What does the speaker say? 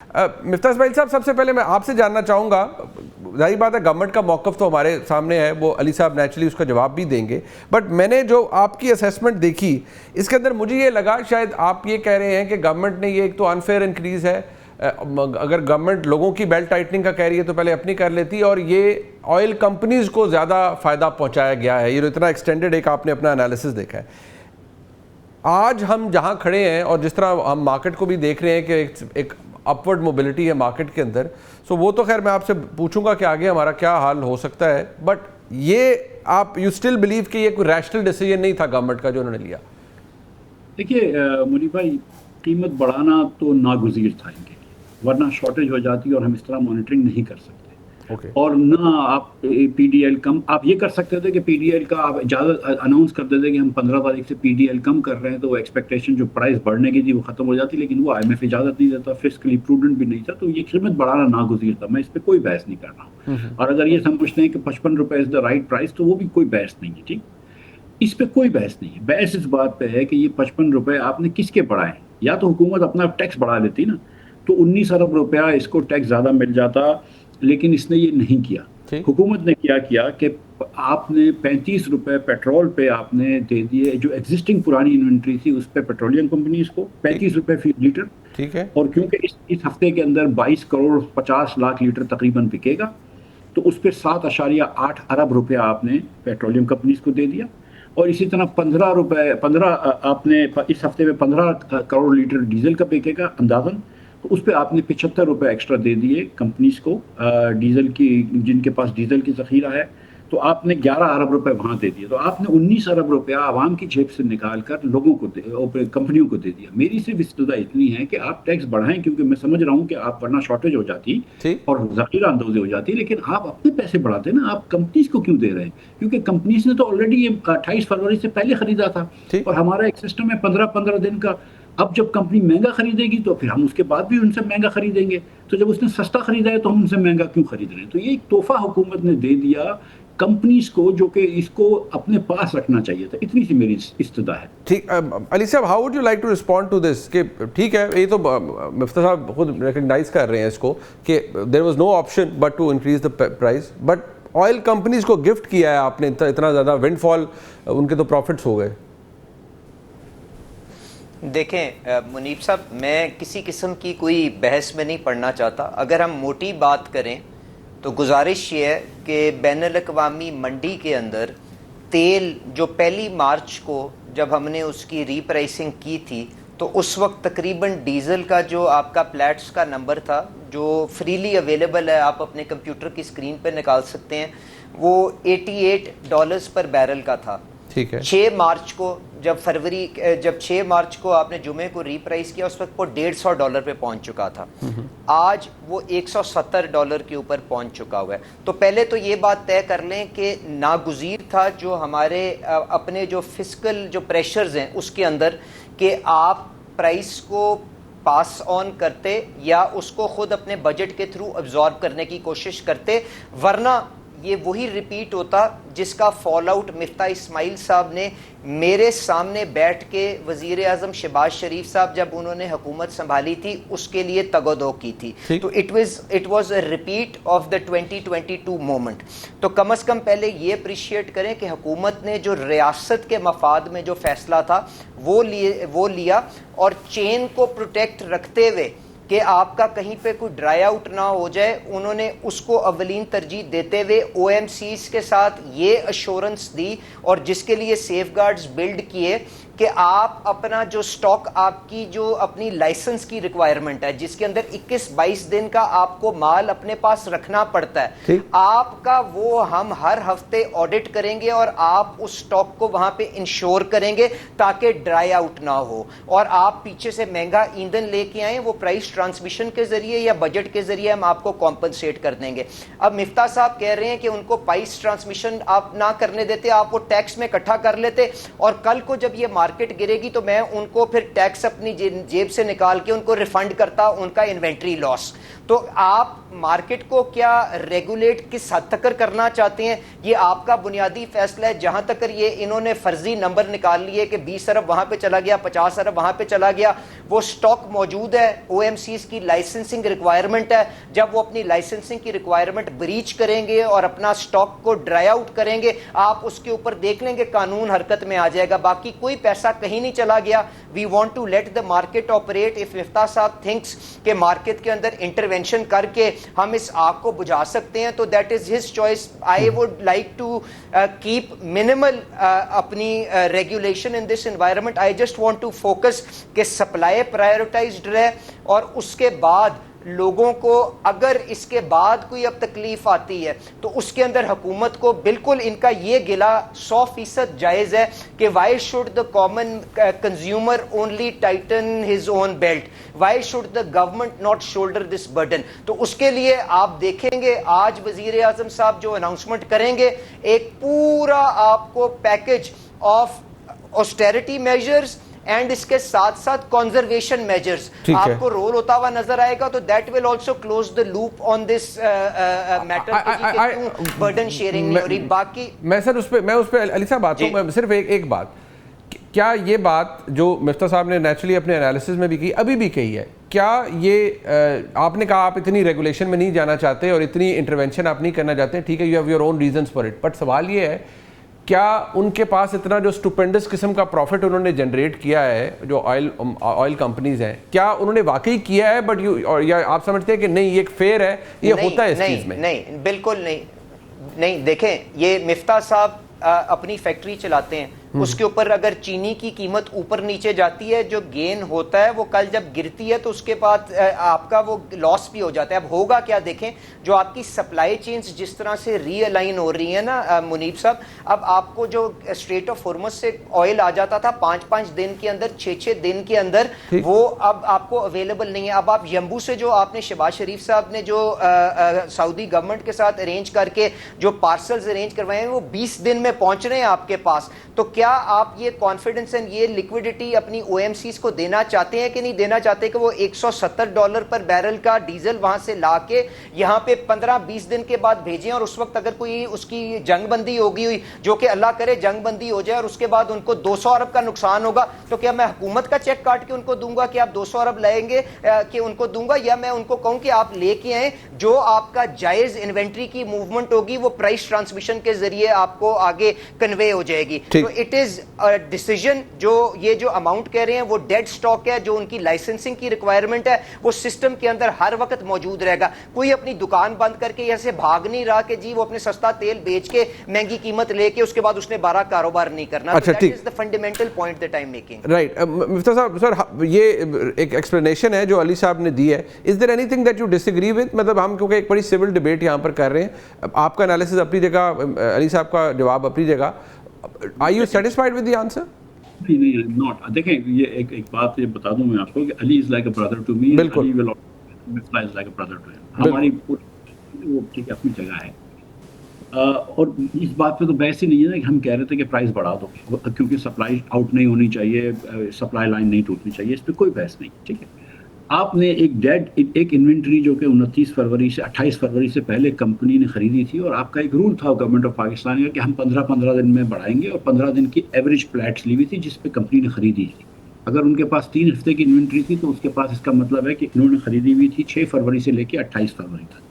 مفتاح اسماعیل صاحب، سب سے پہلے میں آپ سے جاننا چاہوں گا، ظاہر بات ہے گورنمنٹ کا موقف تو ہمارے سامنے ہے، وہ علی صاحب نیچرلی اس کا جواب بھی دیں گے، بٹ میں نے جو آپ کی اسیسمنٹ دیکھی اس کے اندر مجھے یہ لگا شاید آپ یہ کہہ رہے ہیں کہ گورنمنٹ نے یہ ایک تو انفیئر انکریز ہے، اگر گورنمنٹ لوگوں کی بیلٹ ٹائٹننگ کا کہہ رہی ہے تو پہلے اپنی کر لیتی، اور یہ آئل کمپنیز کو زیادہ فائدہ پہنچایا گیا ہے، یہ اتنا ایکسٹینڈڈ ایک آپ نے اپنا انالیسس دیکھا ہے۔ آج ہم جہاں کھڑے ہیں اور جس طرح ہم مارکیٹ کو بھی دیکھ رہے ہیں کہ ایک اپورڈ موبلٹی ہے مارکیٹ کے اندر، سو وہ تو خیر میں آپ سے پوچھوں گا کہ آگے ہمارا کیا حال ہو سکتا ہے، بٹ یہ آپ یو اسٹل بلیو کہ یہ کوئی ریشنل ڈیسیجن نہیں تھا گورنمنٹ کا جو انہوں نے لیا؟ دیکھیے منی بھائی، قیمت بڑھانا تو ناگزیر تھا ان کے لیے، ورنہ شارٹیج ہو جاتی اور ہم اس طرح مانیٹرنگ نہیں کر سکتے، اوکے، اور نہ آپ پی ڈی ایل کم آپ یہ کر سکتے تھے کہ پی ڈی ایل کا آپ اجازت اناؤنس کر دیتے کہ ہم 15 تاریخ سے پی ڈی ایل کم کر رہے ہیں، تو وہ ایکسپیکٹیشن جو پرائز بڑھنے کی تھی وہ ختم ہو جاتی، لیکن وہ آئی ایم ایف اجازت نہیں دیتا، فسکلی پروڈنٹ بھی نہیں تھا، تو یہ قیمت بڑھانا ناگزیر تھا، میں اس پہ کوئی بحث نہیں کر رہا ہوں۔ اور اگر یہ سمجھتے ہیں کہ 55 روپے از دا رائٹ پرائز، تو وہ بھی کوئی بحث نہیں ہے، ٹھیک، اس پہ کوئی بحث نہیں ہے۔ بحث اس بات پہ ہے کہ یہ 55 روپے آپ نے کس کے بڑھائے ہیں، یا تو حکومت اپنا ٹیکس بڑھا لیتی نا، تو 19 ارب روپیہ اس کو ٹیکس زیادہ مل جاتا، لیکن اس نے یہ نہیں کیا۔ ٹھیک، حکومت نے کیا کہ آپ نے 35 روپے پیٹرول پہ آپ نے دے دیے، جو ایگزسٹنگ پرانی انوینٹری تھی اس پہ پیٹرولیم کمپنیز کو ٹھیک، 35 روپے فی لیٹر، ٹھیک ہے، اور کیونکہ اس ہفتے کے اندر 22 کروڑ 50 لاکھ لیٹر تقریباً بکے گا، تو اس پہ 7.8 ارب روپیہ آپ نے پیٹرولیم کمپنیز کو دے دیا، اور اسی طرح 15 آپ نے اس ہفتے میں 15 کروڑ لیٹر ڈیزل کا بکے گا اندازاً، تو اس پہ آپ نے 75 روپے ایکسٹرا دے دیے کمپنیز کو، ڈیزل کی، جن کے پاس ڈیزل کی ذخیرہ ہے، تو آپ نے 11 ارب روپے وہاں دے دیے، تو آپ نے 19 ارب روپیہ عوام کی جیب سے نکال کر لوگوں کو کمپنیوں کو دے دیا۔ میری صرف استدعا اتنی ہے کہ آپ ٹیکس بڑھائیں، کیونکہ میں سمجھ رہا ہوں کہ آپ ورنہ شارٹیج ہو جاتی ٹھیک، اور ذخیرہ اندوزی ہو جاتی، لیکن آپ اپنے پیسے بڑھاتے نا، آپ کمپنیز کو کیوں دے رہے ہیں؟ کیونکہ کمپنیز نے تو آلریڈی یہ 28 فروری سے پہلے خریدا تھا، ٹھیک، اور ہمارا ایک سسٹم ہے 15 دن کا۔ اب جب کمپنی مہنگا خریدے گی تو پھر ہم اس کے بعد بھی ان سے مہنگا خریدیں گے، تو جب اس نے سستا خریدا ہے تو ہم ان سے مہنگا کیوں خرید رہے ہیں؟ تو یہ ایک تحفہ حکومت نے دے دیا کمپنیز کو، جو کہ اس کو اپنے پاس رکھنا چاہیے تھا، اتنی سی میری استدعا ہے۔ ٹھیک۔ علی صاحب، how would you like to respond to this کہ ٹھیک ہے، یہ تو مفتاح صاحب خود ریکگنائز کر رہے ہیں اس کو کہ there was no option but to increase the price, but oil companies کو گفٹ کیا ہے آپ نے اتنا زیادہ ونڈ فال، ان کے تو پروفٹس ہو گئے۔ دیکھیں منیب صاحب، میں کسی قسم کی کوئی بحث میں نہیں پڑھنا چاہتا، اگر ہم موٹی بات کریں تو گزارش یہ ہے کہ بین الاقوامی منڈی کے اندر تیل جو 1 مارچ کو جب ہم نے اس کی ری پرائسنگ کی تھی، تو اس وقت تقریباً ڈیزل کا جو آپ کا پلیٹس کا نمبر تھا، جو فریلی اویلیبل ہے، آپ اپنے کمپیوٹر کی اسکرین پہ نکال سکتے ہیں، وہ $88 پر بیرل کا تھا۔ ٹھیک ہے، 6 مارچ کو جب 6 مارچ کو آپ نے جمعے کو ری پرائز کیا، اس وقت وہ $150 پہ پہنچ چکا تھا، آج وہ $170 کے اوپر پہنچ چکا ہوا ہے۔ تو پہلے تو یہ بات طے کر لیں کہ ناگزیر تھا جو ہمارے اپنے جو فسکل جو پریشرز ہیں اس کے اندر، کہ آپ پرائس کو پاس آن کرتے یا اس کو خود اپنے بجٹ کے تھرو ابزارب کرنے کی کوشش کرتے، ورنہ یہ وہی ریپیٹ ہوتا جس کا فال آؤٹ مفتاح اسماعیل صاحب نے میرے سامنے بیٹھ کے وزیر اعظم شہباز شریف صاحب جب انہوں نے حکومت سنبھالی تھی اس کے لیے تگ و دو کی تھی، تو it was a repeat of the 2022 moment. تو کم از کم پہلے یہ اپریشیٹ کریں کہ حکومت نے جو ریاست کے مفاد میں جو فیصلہ تھا وہ لیا، اور چین کو پروٹیکٹ رکھتے ہوئے کہ آپ کا کہیں پہ کوئی ڈرائی آؤٹ نہ ہو جائے، انہوں نے اس کو اولین ترجیح دیتے ہوئے او ایم سیز کے ساتھ یہ ایشورنس دی، اور جس کے لیے سیف گارڈز بلڈ کیے کہ آپ اپنا جو سٹاک، آپ کی جو اپنی لائسنس کی ریکوائرمنٹ ہے جس کے اندر 21-22 دن کا آپ کو مال اپنے پاس رکھنا پڑتا ہے، آپ کا وہ ہم ہر ہفتے آڈٹ کریں گے، اور آپ اس سٹاک کو وہاں پہ انشور کریں گے تاکہ ڈرائی آؤٹ نہ ہو، اور آپ پیچھے سے مہنگا ایندھن لے کے آئیں، وہ پرائس ٹرانسمیشن کے ذریعے یا بجٹ کے ذریعے ہم آپ کو کمپنسیٹ کر دیں گے۔ اب مفتاح صاحب کہہ رہے ہیں کہ ان کو پرائس ٹرانسمیشن آپ نہ کرنے دیتے، آپ وہ ٹیکس میں اکٹھا کر لیتے، اور کل کو جب یہ مارکیٹ گرے گی تو میں ان کو پھر ٹیکس اپنی جیب سے نکال کے ان کو ریفنڈ کرتا ان کا انوینٹری لاس۔ تو آپ مارکیٹ کو کیا ریگولیٹ کس حد تک کرنا چاہتے ہیں یہ آپ کا بنیادی فیصلہ ہے. جہاں تک یہ انہوں نے فرضی نمبر نکال لیے کہ 20 ارب وہاں پہ چلا گیا, 50 ارب وہاں پہ چلا گیا, وہ سٹاک موجود ہے. او ایم سیز کی لائسنسنگ ریکوائرمنٹ ہے, جب وہ اپنی لائسنسنگ کی ریکوائرمنٹ بریچ کریں گے اور اپنا سٹاک کو ڈرائی آؤٹ کریں گے, آپ اس کے اوپر دیکھ لیں گے قانون حرکت میں آ جائے گا. باقی کوئی پیسہ کہیں نہیں چلا گیا. We want to let the market operate. اف مفتاح صاحب تھنکس کہ مارکیٹ کے اندر انٹروینشن کر کے ہم اس آگ کو بجھا سکتے ہیں تو that is his choice. I would like to keep minimal اپنی regulation in this environment. I just want to focus کہ سپلائی پرائیورٹائزڈ رہے, اور اس کے بعد لوگوں کو اگر اس کے بعد کوئی اب تکلیف آتی ہے تو اس کے اندر حکومت کو بالکل ان کا یہ گلا 100% جائز ہے کہ why should the common consumer only Titan his own belt, why should the government not shoulder this burden. تو اس کے لیے آپ دیکھیں گے آج وزیر اعظم صاحب جو اناؤنسمنٹ کریں گے, ایک پورا آپ کو پیکج آف آسٹیرٹی میجرز اینڈ اس کے ساتھ ساتھ کنزرویشن میجرز آپ کو رول ہوتا ہوا نظر آئے گا. تو that will also close the loop on this matter کہ کیوں برڈن شیئرنگ نہیں ہو رہی. باقی میں سر اس پہ علی صاحب بات ہوں, میں صرف ایک بات, کیا یہ بات جو مفتاح صاحب نے نیچرلی اپنے انالیسس میں بھی کی, ابھی بھی کہی ہے, کیا یہ آپ نے کہا آپ اتنی ریگولیشن میں نہیں جانا چاہتے اور اتنی انٹرونشن آپ نہیں کرنا چاہتے, ٹھیک ہے, you have your own reasons for it, but سوال یہ ہے کیا ان کے پاس اتنا جو اسٹوپینڈس قسم کا پروفٹ انہوں نے جنریٹ کیا ہے جو آئل کمپنیز ہیں, کیا انہوں نے واقعی کیا ہے, بٹ یا آپ سمجھتے ہیں کہ نہیں یہ ایک فیئر ہے, یہ ہوتا ہے اس چیز میں؟ نہیں, بالکل نہیں. دیکھیں یہ مفتاح صاحب اپنی فیکٹری چلاتے ہیں, اس کے اوپر اگر چینی کی قیمت اوپر نیچے جاتی ہے, جو گین ہوتا ہے وہ کل جب گرتی ہے تو اس کے بعد آپ کا وہ لاس بھی ہو جاتا ہے. اب ہوگا کیا دیکھیں, جو آپ کی سپلائی چینز جس طرح سے ری الائن ہو رہی ہیں نا منیب صاحب, اب آپ کو جو اسٹریٹ آف ہارمز سے آئل آ جاتا تھا 5 دن کے اندر, 6 دن کے اندر, وہ اب آپ کو اویلیبل نہیں ہے. اب آپ یمبو سے جو آپ نے شہباز شریف صاحب نے جو سعودی گورنمنٹ کے ساتھ ارینج کر کے جو پارسلز ارینج کروائے ہیں وہ 20 دن میں پہنچ رہے ہیں آپ کے پاس. تو کیا آپ یہ کانفیڈنس اینڈ یہ لیکوڈیٹی اپنی او ایم سیز کو دینا چاہتے ہیں کہ نہیں دینا چاہتے کہ وہ $170 پر بیرل کا ڈیزل وہاں سے لا کے یہاں پہ 15-20 دن کے بعد بھیجیں, اور اس وقت اگر کوئی اس کی جنگ بندی ہوگی ہوئی, جو کہ اللہ کرے جنگ بندی ہو جائے, اور اس کے بعد ان کو 200 ارب کا نقصان ہوگا, تو کیا میں حکومت کا چیک کاٹ کے ان کو دوں گا کہ آپ 200 ارب لائیں گے کہ ان کو دوں گا, یا میں ان کو کہوں کہ آپ لے کے آئیں, جو آپ کا جائز انوینٹری کی موومنٹ ہوگی وہ پرائس ٹرانسمیشن کے ذریعے آپ کو آگے کنوے ہو جائے گی. تو اٹ از ڈیسیژن, جو یہ جو اماؤنٹ کہہ رہے ہیں وہ ڈیڈ سٹاک ہے, جو ان کی لائسنسنگ کی ریکوائرمنٹ ہے وہ سسٹم کے اندر ہر وقت موجود رہے گا. کوئی اپنی دکان بند کر کے ایسے بھاگ نہیں رہا کہ جی وہ اپنے سستا تیل بیچ کے مہنگی قیمت لے کے اس کے بعد اس نے 12 کاروبار نہیں کرنا. That is the fundamental point that I am making. Right مفتاح صاحب, سر یہ ایک ایکسپلینیشن ہے جو علی صاحب نے دی ہے. Is there anything that you disagree with, مطلب ہم کیونکہ ایک بڑی سول ڈبیٹ یہاں پر کر رہے ہیں, آپ کا انالیسس اپنی جگہ, علی صاحب کا جواب اپنی جگہ, are you satisfied with the answer? نہیں, not. دیکھیں یہ ایک بات یہ بتا دوں میں آپ کو کہ علی is like a Brother to me, Ali will Miftah is like a Brother to ہم. ہماری وہ ٹھیک ہے اپنی جگہ ہے, اور اس بات پہ تو بحث ہی نہیں ہے نا کہ ہم کہہ رہے تھے کہ پرائز بڑھا دو کیونکہ سپلائی آؤٹ نہیں ہونی چاہیے, سپلائی لائن نہیں ٹوٹنی چاہیے, اس پہ کوئی بحث نہیں. ٹھیک ہے, آپ نے ایک انوینٹری جو کہ 29 فروری سے 28 فروری سے پہلے کمپنی نے خریدی تھی, اور آپ کا ایک رول تھا گورنمنٹ آف پاکستان کا کہ ہم 15 دن میں بڑھائیں گے, اور 15 دن کی ایوریج فلیٹس لی ہوئی تھی جس پہ کمپنی نے خریدی تھی. اگر ان کے پاس 3 ہفتے کی انوینٹری تھی تو اس کے پاس اس کا مطلب ہے کہ انہوں نے خریدی ہوئی تھی 6 فروری سے لے کے 28 فروری تک.